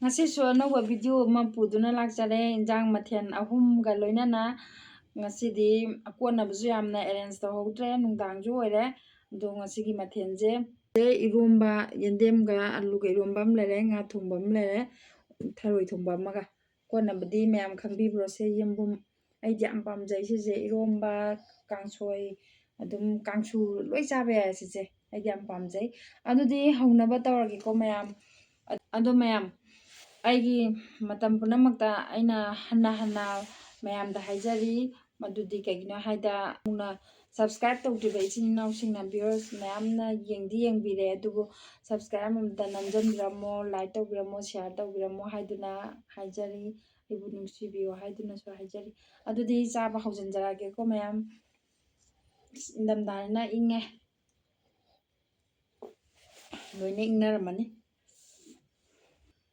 Ngasisu anouba video ama puduna lakjare injang mathen ahumga loinana ngasidi akonabusu yamna arrange tawhoudre nungdangju oire ado ngasigi mathenje eronba yendemga aluga eronba am lere nga thongba am lere tharoi thongba amaga konabudi mayam khangbibro se yembum aidi yam pamjai sise eronba kangsoi adum kangsu loi chaba yai sise aidi yam pamjai adudi haunaba tawrageko mayam ado mayam aigi matam punamakta aina hana mayamda haijari madudi kaigino haida muna subscribe tawdriba ichin inausingna viewers mayamna yengbire adubu subscribe amamta namjanbiramo like tawbiramo share tawbiramo haiduna haijari ibu nungsibiyo haidunasu haijari adudi chaba haujanjarageko mayam indamdana inge loine ingnaramani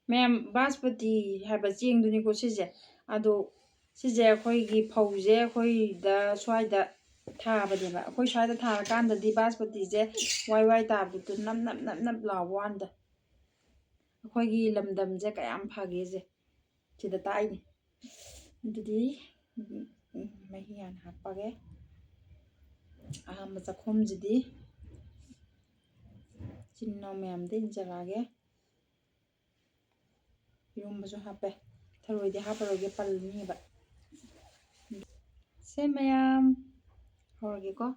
मैम बासपति है चेंगदुनी को सिजे अदो सिजे अखोइगी फौजे अखोइदा स्वाइदा थाबदेबा अखोइ स्वाइदा थारकांददी बासपति जे Y Y ताबदु नम नम नम नम लावांदा अखोइगी लमदम जे कयाम फागे जे सिदा ताइनी दुदी महियान हापागे ahamba chakhom jidi chinna मैम दे जरागे 이런바좀 하베 tharoi 하바로게 빨리니바 세마얌 허르게고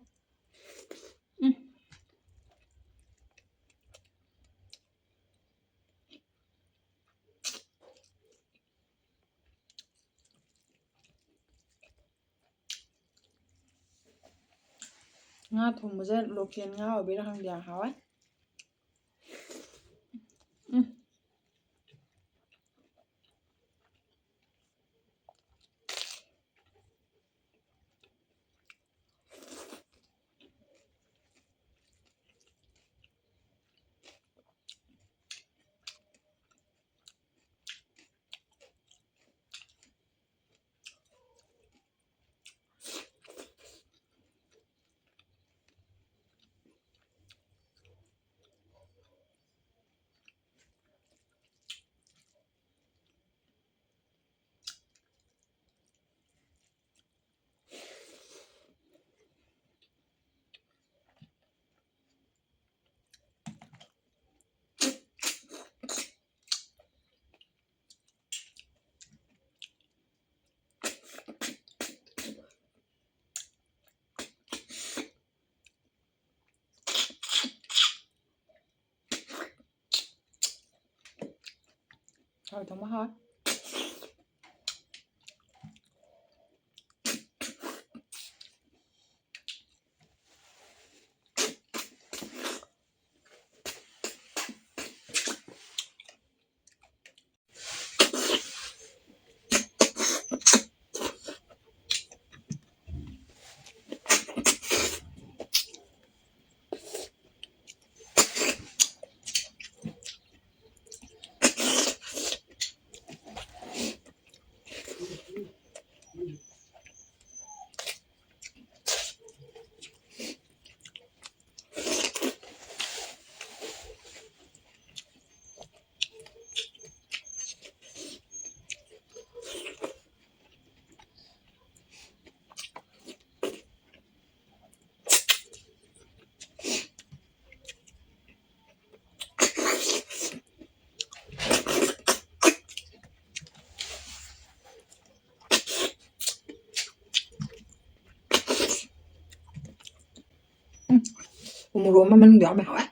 nga thongbaje local nga obira hangdia hawai thôi không mất thôi một rượu mà mình gọi mày hỏi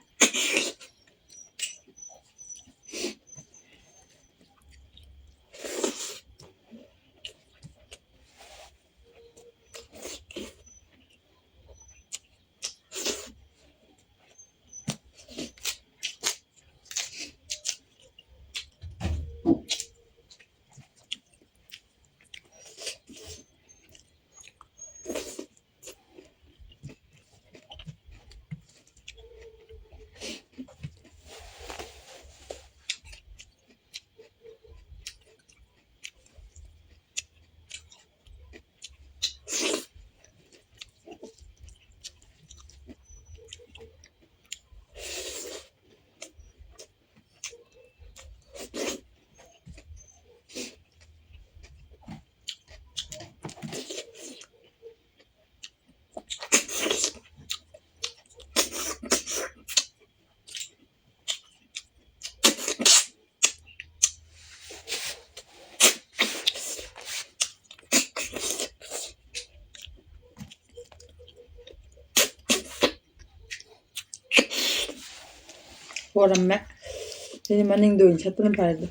ꯄꯣꯔꯝꯃꯦ ꯁꯤꯗꯤ ꯃꯅꯤꯡꯗ ꯑꯣꯏꯅ ꯁꯠꯄꯅ ꯐꯔꯦꯗ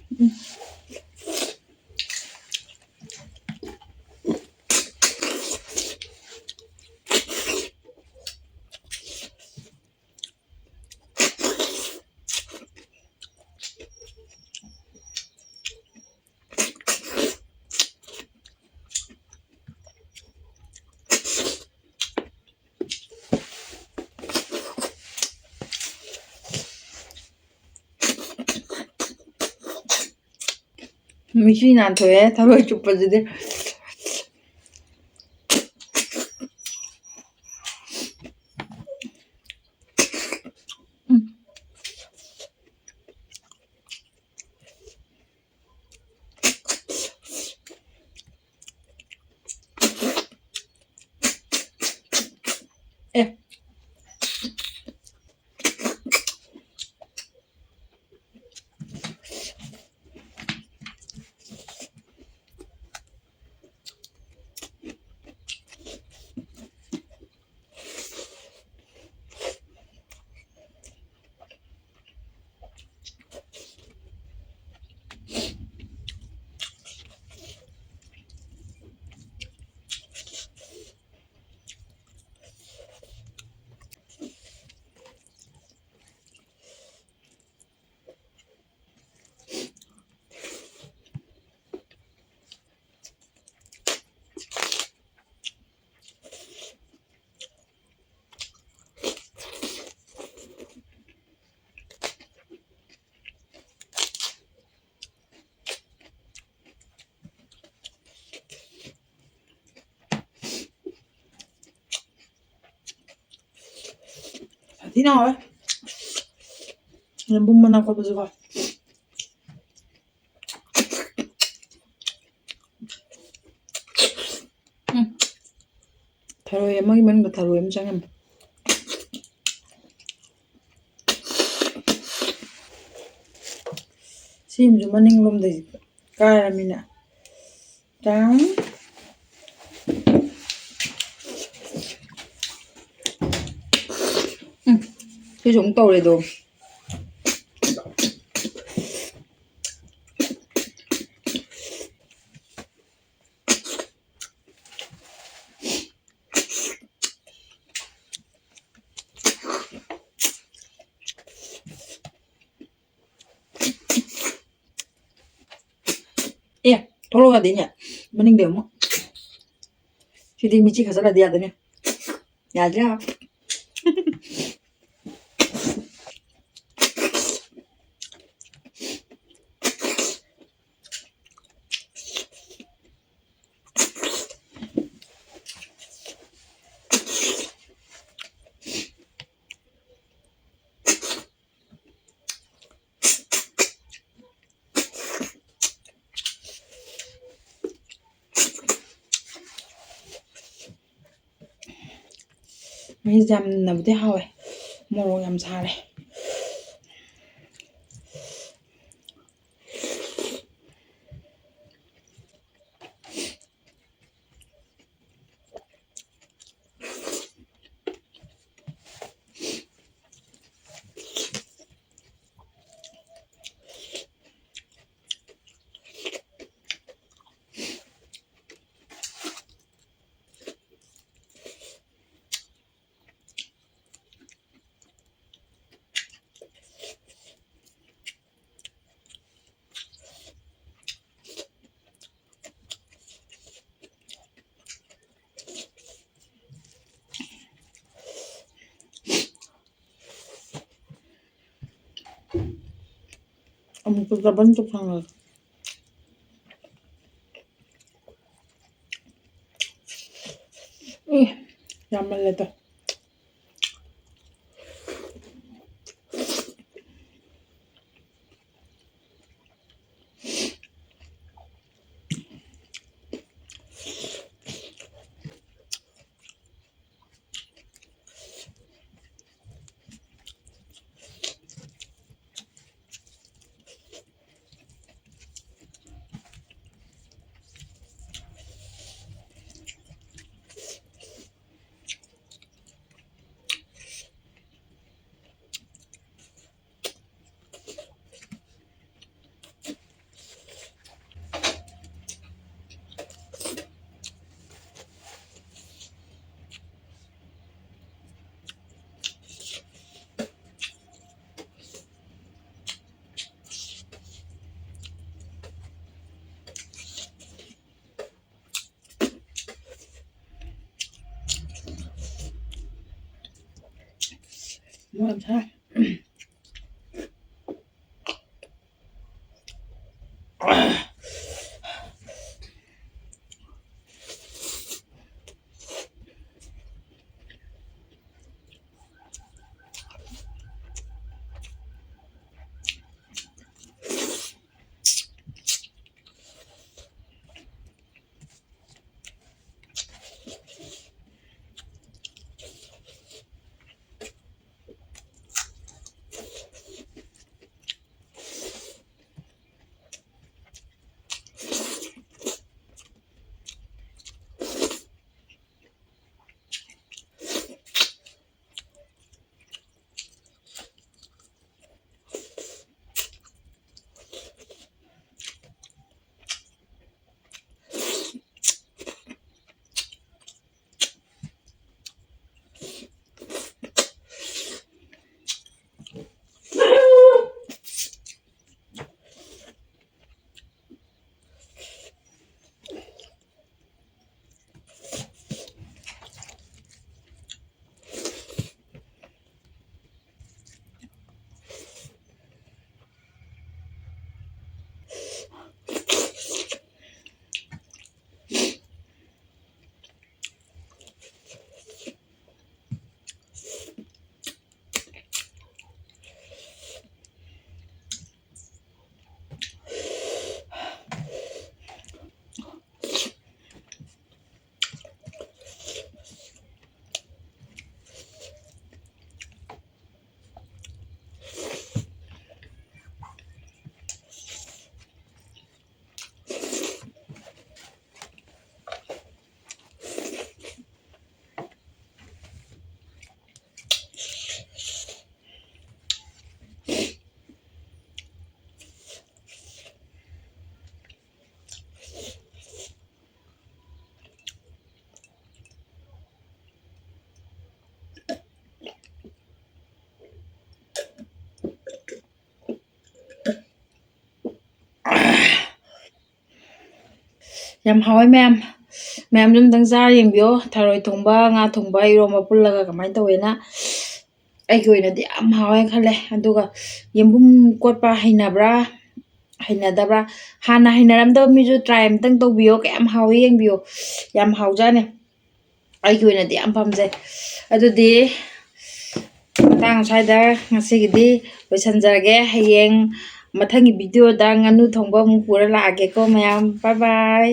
ꯃꯤꯆꯤ ꯅꯥꯟꯊꯣꯛꯑꯦ ꯊꯔꯣꯏ ꯆꯨꯞꯄꯁꯤꯗꯤ ꯑꯦ 사ꯊꯤ나 ꯍꯥꯎꯋꯦ ꯌꯦꯟꯕꯨꯝ ꯃꯅꯝ ꯈꯣꯠꯄꯁꯨꯀꯣ ꯊꯔꯣꯏ ꯑꯃꯒꯤ ꯃꯅꯨꯡꯗ ꯊꯔꯣꯏ ꯑꯃ ꯆꯪꯉꯝꯃꯦ ꯁꯤꯃꯁꯨ ꯃꯅꯤꯡꯂꯣꯝꯗꯒꯤ ꯀꯥꯔꯃꯤꯅ ꯇꯥꯡ ꯁꯤꯁꯨ ꯑꯃꯨꯛ ꯇꯧꯔꯦꯗꯣ ꯑꯦ ꯊꯣꯛꯂꯛꯑꯗꯤꯅꯦ ꯃꯅꯤꯡꯗ ꯑꯃꯨꯛ ꯁꯤꯗꯤ ꯃꯤꯆꯤ ꯈꯠꯆꯜꯂꯗꯤ ꯌꯥꯗꯣꯏꯅꯦ ꯌꯥꯗ꯭ꯔꯦ ꯃꯍꯤꯁꯦ ꯌꯥꯝꯅꯕꯨꯗꯤ ꯍꯥꯎꯋꯦ ꯃꯣꯔꯣꯛ ꯌꯥꯝ ꯁꯥꯔꯦ ꯑꯃꯨꯛꯁꯨ ꯗꯕꯜꯁꯨ ꯐꯪꯉꯦ ꯌꯥꯝꯃꯜꯂꯦꯗ ꯌꯥꯝ ꯍꯥꯎꯋꯦ ꯃꯌꯥꯝ ꯑꯝꯇꯪ ꯆꯥꯔ ꯌꯦꯡꯕꯤꯌꯣ ꯊꯔꯣꯏ ꯊꯣꯡꯕ ꯉꯥ ꯊꯣꯡꯕ ꯏꯔꯣꯝꯕ ꯄꯨꯜꯂꯒ ꯀꯃꯥꯏꯅ ꯇꯧꯋꯦꯅ ꯑꯩꯒꯤ ꯑꯣꯏꯅꯗꯤ ꯌꯥꯝ ꯍꯥꯎꯋꯦ ꯈꯜꯂꯦ ꯑꯗꯨꯒ ꯌꯦꯟꯕꯨꯝ ꯀꯣꯠꯄ ꯍꯩꯅꯕ꯭ꯔꯥ ꯍꯩꯅꯗꯕ꯭ꯔꯥ ꯍꯥꯟꯅ ꯍꯩꯅꯔꯝꯗꯕ ꯃꯤꯁꯨ ꯇ꯭ꯔꯥꯏ ꯑꯝꯇꯪ ꯇꯧꯕꯤꯌꯣ ꯀꯌꯥꯝ ꯍꯥꯎꯋꯦ ꯌꯦꯡꯕꯤꯌꯣ ꯌꯥꯝ ꯍꯥꯎꯖꯥꯅꯤ ꯑꯩꯒꯤ ꯑꯣꯏꯅꯗꯤ ꯌꯥꯝ ꯄꯥꯝꯖꯩ ꯑꯗꯨꯗꯤ ꯃꯇꯥꯡ ꯁ꯭ꯋꯥꯏꯗ ꯉꯁꯤꯒꯤꯗꯤ ꯂꯣꯏꯁꯟꯖꯔꯒꯦ ꯍꯌꯦꯡ ꯃꯊꯪꯒꯤ ꯚꯤꯗꯤꯑꯣꯗ ꯉꯥꯅꯨ ꯊꯣꯡꯕ ꯑꯃꯨꯛ ꯄꯨꯔ ꯂꯥꯛꯑꯒꯦꯀꯣ ꯃꯌꯥꯝ ꯕꯥꯏ ꯕꯥꯏ